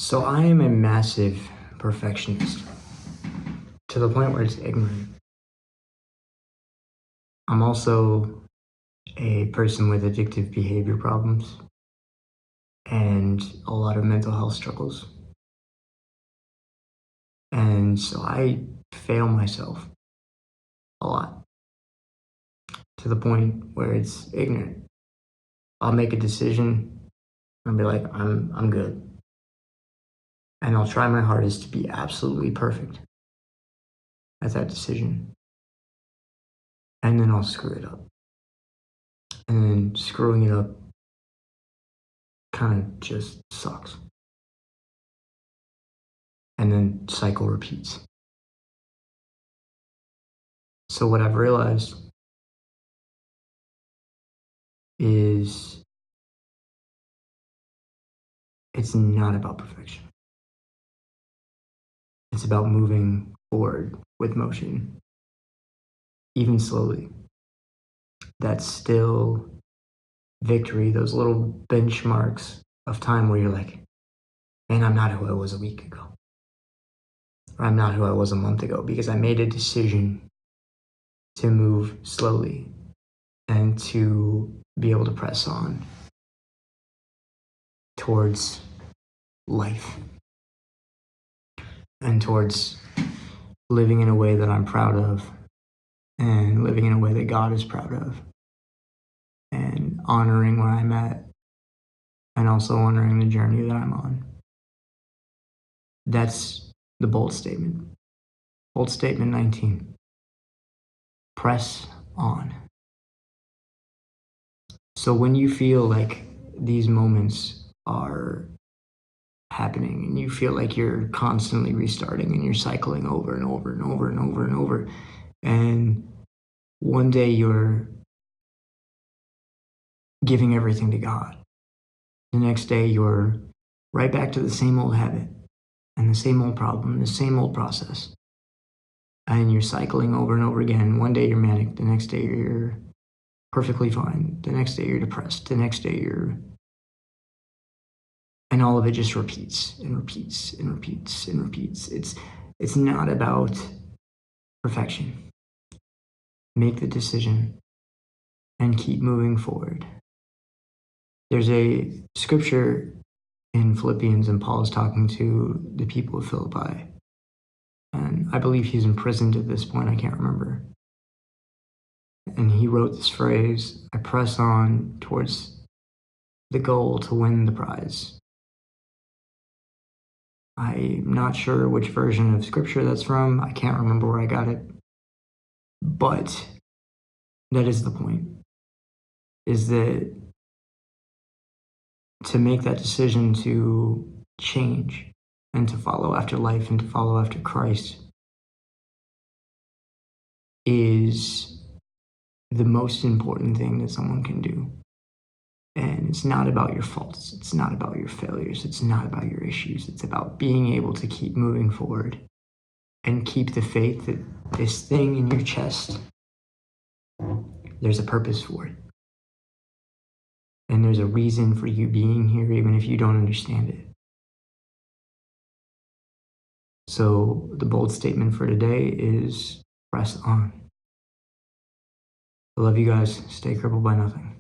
So I am a massive perfectionist to the point where it's ignorant. I'm also a person with addictive behavior problems and a lot of mental health struggles. And so I fail myself a lot to the point where it's ignorant. I'll make a decision and I'll be like, I'm good. And I'll try my hardest to be absolutely perfect at that decision. And then I'll screw it up. And then screwing it up kind of just sucks. And then cycle repeats. So what I've realized is it's not about perfection. It's about moving forward with motion, even slowly. That's still victory, those little benchmarks of time where you're like, man, I'm not who I was a week ago. Or I'm not who I was a month ago because I made a decision to move slowly and to be able to press on towards life and towards living in a way that I'm proud of and living in a way that God is proud of and honoring where I'm at and also honoring the journey that I'm on. That's the bold statement. Bold statement 19. Press on. So when you feel like these moments are happening and you feel like you're constantly restarting and you're cycling over and over and over and over and over, and one day you're giving everything to God. The next day you're right back to the same old habit and the same old problem, the same old process. And you're cycling over and over again. One day you're manic, the next day you're perfectly fine, the next day you're depressed, the next day you're... And all of it just repeats and repeats and repeats and repeats. It's not about perfection. Make the decision and keep moving forward. There's a scripture in Philippians, and Paul is talking to the people of Philippi. And I believe he's imprisoned at this point, I can't remember. And he wrote this phrase, I press on towards the goal to win the prize. I'm not sure which version of scripture that's from. I can't remember where I got it. But that is the point, is that to make that decision to change and to follow after life and to follow after Christ is the most important thing that someone can do. And it's not about your faults. It's not about your failures. It's not about your issues. It's about being able to keep moving forward and keep the faith that this thing in your chest, there's a purpose for it. And there's a reason for you being here, even if you don't understand it. So the bold statement for today is press on. I love you guys. Stay crippled by nothing.